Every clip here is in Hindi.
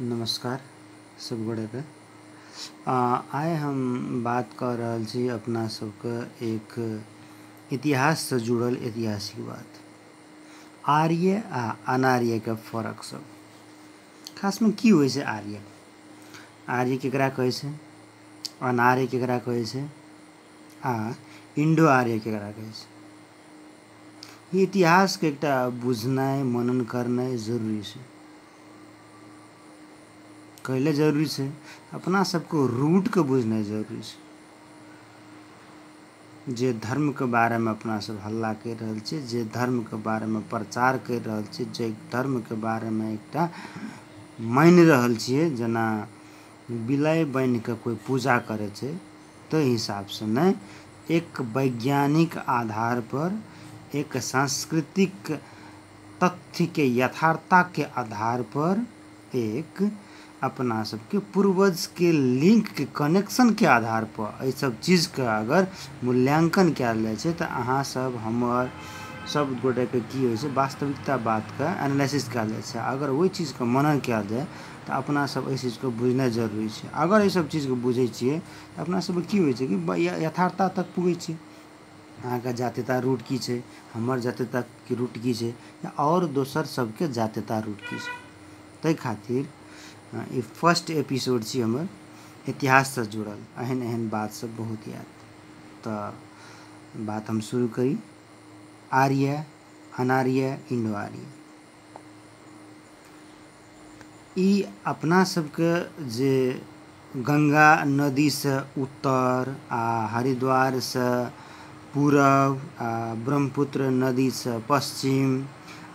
नमस्कार सब गोटे के आइ हम बात कर रहल छी अपना सबके एक इतिहास से जुड़ल ऐतिहासिक बात आर्य आ अनार्य के फर्क सब खास में की होइ छै। आर्य केकरा कहै छै, अनार्य केकरा कहै छै आ इंडो आर्य केकरा कहै छै। ई इतिहास के एकटा बुझनाइ मनन करनाइ जरूरी छै। कैले जरूरी छै, अपना सबको रूट के बुझनाइ जरूरी छै। जे धर्म के बारे में अपना सब हल्ला कर रहल छी, जे धर्म के बारे में प्रचार कर रहल छी, जे धर्म के बारे में एकटा मानि रहल छियै, जेना बिलाइ बन के कोई पूजा करे छै ताहि हिसाब से नहीं, एक वैज्ञानिक आधार पर, एक सांस्कृतिक तथ्य के यथार्थता के आधार पर, एक अपना सबके पूर्वज के लिंक के कनेक्शन के आधार पर ये सब चीज के अगर मूल्यांकन कयल जाय छै तो अहाँ सब हमर सब गोटे के की होइ छै, वास्तविकता बात के एनालिसिस कयल जाय छै। अगर वही चीज के मनन कयल जाय तो अपना सब एहि चीज के बुझनाइ जरूरी छै। अगर ये सब चीज के बुझे छियै तो अपना सब की होइ छै कि यथार्थता तक पुगे छी। अहाँ के जातीयता रूट की छै, हमर जातीयता के रूट की छै, और दोसर सबके जातीयता रूट की छै। ताहि खातिर ई फर्स्ट एपिसोड छी हमर इतिहास से जुड़ल, एहन एहन बात सब बहुत याद। तो बात हम शुरू करी आर्य अनार्य इंडो आर्य। ई अपना सबके जे गंगा नदी से उत्तर आ हरिद्वार से पूरब आ ब्रह्मपुत्र नदी से पश्चिम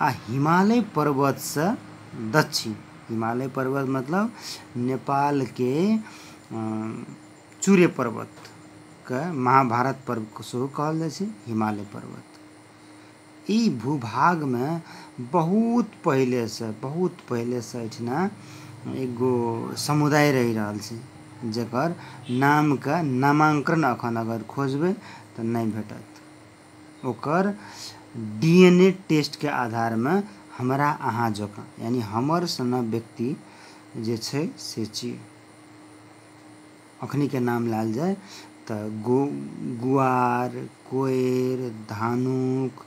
आ हिमालय पर्वत से दक्षिण। हिमालय पर्वत मतलब नेपाल के चूर्य पर्वत के महाभारत पर्व को सेहो कहल जाय छै हिमालय पर्वत। ई भूभाग में बहुत पहले से एठना एगो समुदाय रही रहल छै, जेकर नाम के नामांकन अखन अगर खोजबै तो नहीं भेटत। ओकर डीएनए टेस्ट के आधार में हमरा अहाँ जकाँ यानी हमर सनक व्यक्ति जे छै से छियै। अखनी के नाम लाल जाए तो गुआर, कोयर, धानुक,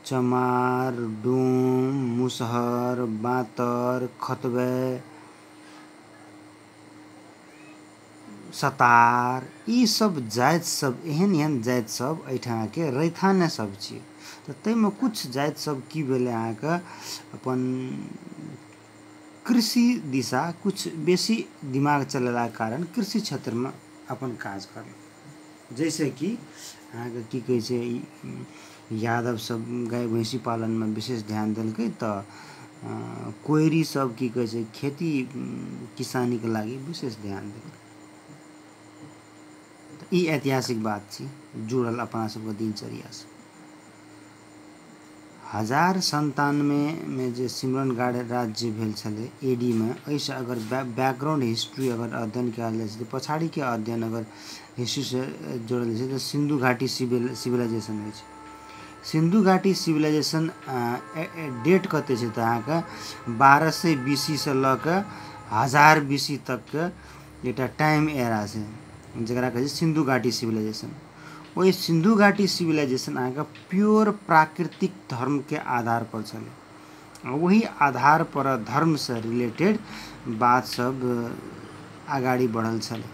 चमार, डोम, मुसहर, बातर, खतबै, सतार, ई सब जाति सब एहन जाति सब एठाम के रैथाने सब छियै। तो तै में कुछ जाति सब की भेलै अहाँ के अपन कृषि दिशा कुछ बेसी दिमाग चलेला कारण कृषि क्षेत्र में अपन काज करल। जैसे कि अहाँ के की कहै छै यादव सब गाय भैंसी पालन में विशेष ध्यान देलकै, तो कोयरी सब की कहै छै खेती किसानी के लागी विशेष ध्यान देलकै। ई ऐतिहासिक बात छी जुड़ल अपना सबके दिनचर्या से। 1097 में जे सिमरनगढ़ राज्य भेल छलै एडी में, एहिसँ अगर बैकग्राउंड हिस्ट्री अगर अध्ययन कयल जाइ छै तो पछाड़ी के अध्ययन अगर हिस्ट्री से जोड़ल जाइ छै तो सिंधु घाटी सिविलाइजेशन होइ छै। सिंधु घाटी सिविलाइजेशन डेट कते छै तो अहाँ के 1200 बीसी से ल के 1000 बीसी तक के एकटा टाइम एरा छै, जकरा कहै छै सिंधु घाटी सिविलाइजेशन। वही सिंधु घाटी सिविलाइजेशन अहाँ के प्योर प्राकृतिक धर्म के आधार पर चले, वही आधार पर धर्म से रिलेटेड बात सब आगाड़ी बढ़ल छले।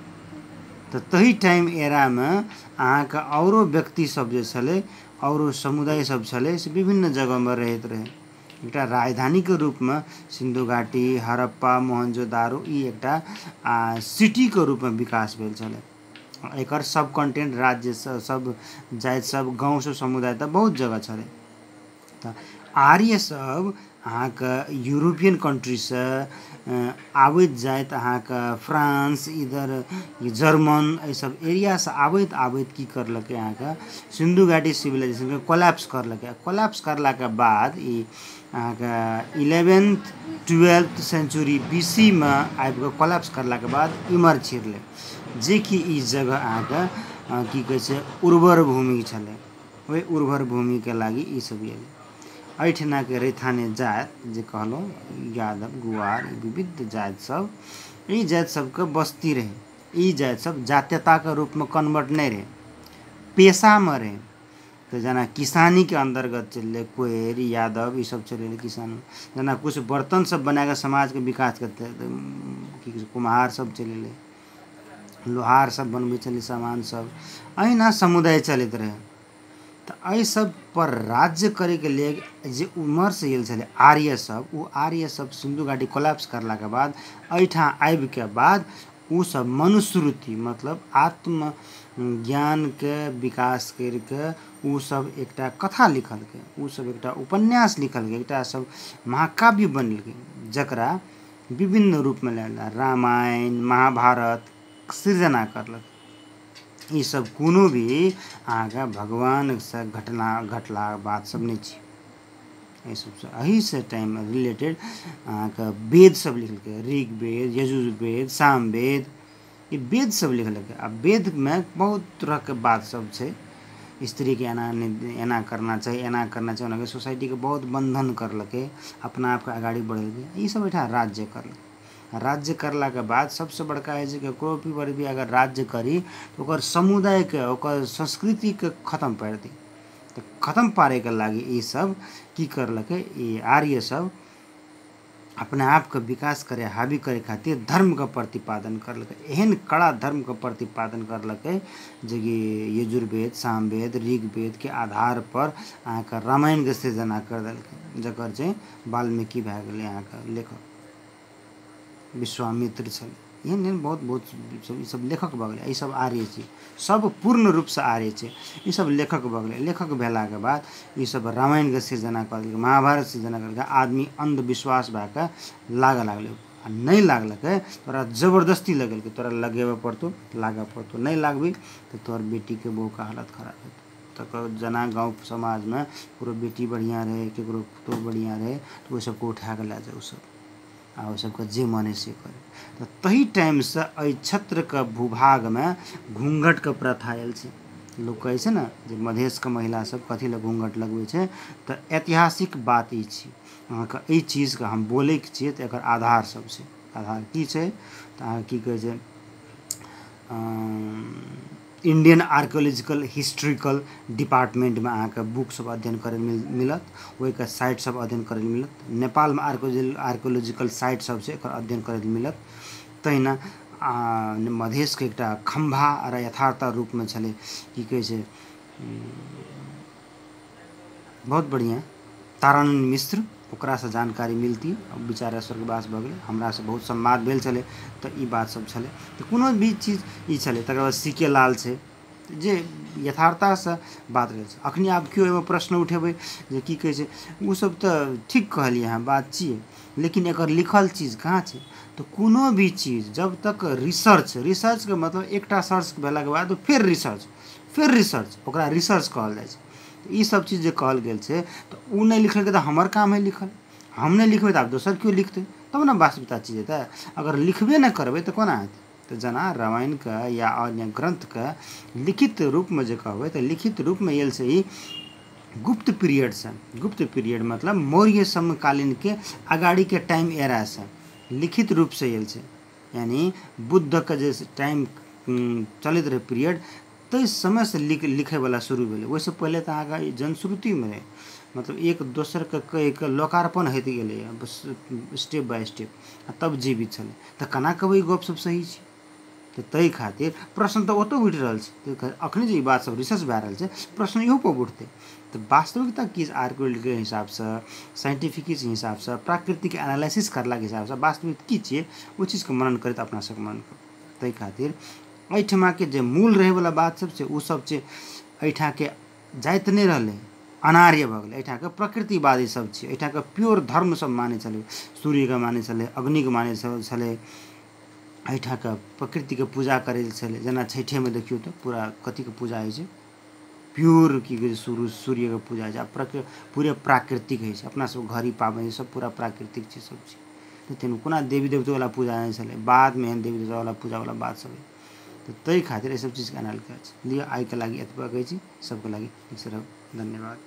तो तही टाइम एरा में अहाँ के औरो व्यक्ति सब जे छले, औरो समुदाय सब छले से विभिन्न जगह में रहत रहे। एकटा राजधानी के रूप में सिंधु घाटी, हड़प्पा, मोहनजोदारो ई एकटा सिटी के रूप में विकास भेल छले। एकर सब कंटेंट राज्य सब जाति सब गांव सब समुदाय तक बहुत जगह छले। तो आर्य सब अहाँ के यूरोपियन कंट्री से आबैत जाइत अहाँ के फ्रांस, इधर जर्मन ये सब एरिया से आबैत आबैत की करलकै अहाँ के सिंधु घाटी सिविलाइजेशन के कोलैप्स करलकै। कोलैप्स करला के बाद ई अहाँ के 11th 12th सेंचुरी बीसी में आबि के कोलैप्स करला के बाद इमर छिरलै, जे कि ई जगह अहाँ के की कहै छै उर्वर भूमि छलै। वही उर्वर भूमि के लागी ई सब एलै। एहिठिना के रैथाने जात जे कहलहुँ यादव गुआर विविध जाति सब, ई जाति सबके बस्ती रहे। ई जाति सब जातीयता के रूप में कन्वर्ट नहीं रहे, पेशा में रहे। तो जना किसानी के अंतर्गत चल कोयर यादव ये सब चले किसान, जना कुछ बर्तन सब बना के समाज के विकास करते, कुम्हार सब चले, लोहार सब बनबे चले सामान सब, अहिना समुदाय चलते रहे। तो एहि सब पर राज्य करे के लिए जे उमर से आयल छले आर्य सब, उ आर्य सब सिंधु घाटी कोलैप्स करला के बाद एहिठा आबि के बाद उ सब मनुस्मृति मतलब आत्म ज्ञान के विकास करके उ सब एकटा कथा लिखलकै, उ सब एकटा उपन्यास लिखलकै, एकटा सब महाकाव्य बनलकै, जकरा विभिन्न रूप में लेला रामायण महाभारत सृजना करलक। ई सब कोनो भी अहाँके भगवान से घटला बात सब नहीं छी। एहि सबसे एहि से टाइम में रिलेटेड अहाँके वेद सब लिखलकै, ऋग्वेद यजुर्वेद सामवेद, ये वेद सब लिखलकै। आ वेद में बहुत तरह के बात सब छै, स्त्री के एना करना चाहिए, एना करना चाहिए, उनके सोसाइटी के बहुत बंधन करलकै, अपना आप के आगाड़ी बढ़ेलकै। ई सब एठा राज्य करलकै। राज्य करला के बाद सबसे बड़का है कि कोई भी पर भी अगर राज्य करी तो ओकर समुदाय के ओकर संस्कृति के खत्म कर दी। तो खत्म पारे के लागी ई सब की करलकै, ई आर्य सब अपने आप के विकास करे हावी करे खातिर धर्म के प्रतिपादन करलकै। एहन कड़ा धर्म के प्रतिपादन करलकै जे कि यजुर्वेद सामवेद ऋग्वेद के आधार पर अहाँके रामायण के सृजना कर देलकै, जकर जे वाल्मीकि भए गेलै अहाँके लेखक, विश्वामित्र छल, एहन बहुत बहुत ई सब लेखक भऽ गेलै। ई सब आर्य छै, सब पूर्ण रूप से आर्य छै, ई सब लेखक भऽ गेलै। लेखक भेला के बाद ई सब रामायण के सृजना कर देलकै, महाभारत सृजना करलकै। आदमी अंधविश्वास भए के लागऽ लागलै, आ नहीं लागलकै तोरा जबरदस्ती लगेलकै, तोरा लगेबे पड़तौ लागऽ पड़तौ, नहीं लागबी तो तोहर बेटी के बहू का हालत खराब हेतौ। तो जना गाँव समाज में पूरा बेटी बढ़िया रहे, केकरो पुतहु बढ़िया रहे, तो ओहि सबके उठा के ला जाए, सब आ सबके जे माने से करे। तो तही टाइम से एहि क्षेत्र के भूभाग में घूंघट के प्रथा आयल छै। लोग कहै छै ने जे मधेश के महिला सब कथी ले घूंघट लगबै छै, तो ऐतिहासिक बात ई छै। अहाँके ई चीज के हम बोले के छियै तो एकर आधार सब छै। आधार की छै तो अहाँ की कहै छै, इंडियन आर्कियोलॉजिकल हिस्ट्रिकल डिपार्टमेंट में अहाँके बुक सब अध्ययन करे मिलत, ओहि के साइट सब अध्ययन करे मिलत। नेपाल में आर्कियोलॉजिकल साइट सब छै, एकर अध्ययन करे मिलत। तहिना मधेश के एकटा खंभा और यथार्थ रूप में छलै, की कहै छै बहुत बढ़िया तारानंद मिश्र, ओकरा से जानकारी मिलती। अब बेचारा स्वर्गवास भऽ गेलै, हमरा से बहुत संवाद भेल छलै, तो ई बात सब छलै। तो कोनो भी चीज ई छलै। तकर बाद सी के लाल छै जे यथार्थता से बात रहै छै। अखनी आब केओ एहिमे प्रश्न उठेबै जे की कहै छै, ओ सब तऽ ठीक कहलियै अहाँ बात छियै, लेकिन एकर लिखल चीज कहाँ छै। तो कोनो भी चीज जब तक रिसर्च के मतलब एकटा सर्च भेला के बाद फिर रिसर्च ओकरा रिसर्च कहल जाइ छै। ई सब चीज जे कहल गेल छै, तो उ नहीं लिखलकै तो हमर काम है लिखल, हम नहीं लिखबै तो आब दोसर क्यों लिखते, तब ना वास्तविकता चीज हेतै। अगर लिखबे नहीं करबै तो कोना हेतै। तो जना रामायण के या अन्य ग्रंथ के लिखित रूप में जे कहबै तो लिखित रूप में आयल से ही गुप्त पीरियड से, गुप्त पीरियड मतलब मौर्य समकालीन के अगाड़ी के टाइम एरा से लिखित रूप से आयल छै। यानी बुद्ध के जे टाइम चलैत रहे पीरियड, तो समय से लिखे वाला शुरू भेलै। ओहिसँ पहले तो अहाँके जनश्रुति में रहे, मतलब एक दोसर के लोकार्पण होइत गेलै स्टेप बाय स्टेप, तब जीवित छलै। तो केना कहबै गप सब सही छै। तो ताहि खातिर प्रश्न तो ओतौ उठि रहल छै। तो अखनी जे ई बात सब रिसर्च भए रहल छै, प्रश्न इहो पर उठतै। तो वास्तविकता की आर्कियोलॉजी के हिसाब से, साइंटिफिक हिसाब से, प्राकृतिक एनालिसिस करला के हिसाब से वास्तविक की छियै, ओ चीज के मनन करैत अपना सबके मनन करबै। ताहि खातिर एहिठमा के जे मूल रहे वाला बात सब छै, ओ सब छै एहिठा के जाइत नहीं रहलै, अनार्य भऽ गेलै। एहिठा के प्रकृतिवादी सब छै, एहिठा के प्योर धर्म सब मानै छलै, सूर्य के मानै छलै, अग्नि के मानै छलै, एहिठा के प्रकृति के पूजा करै छलै। जेना छठे में देखियौ तो पूरा कथी के पूजा होइ छै, प्योर की कहै छै सूर्य के पूजा होइ छै, पूरे प्राकृतिक होइ छै। अपना सब घड़ी पाबनि सब पूरा प्राकृतिक चीज सब छै। तो तेना कोना देवी देवता वाला पूजा नहीं छलै, बाद में एहन देवी देवता वाला पूजा वाला बात सब है। तो ताहि खातिर एहि सब चीज के एनालिसिस लिअ। आइ के लागि एतबा कहै छी, सबके लागि ठीक से रहू, धन्यवाद।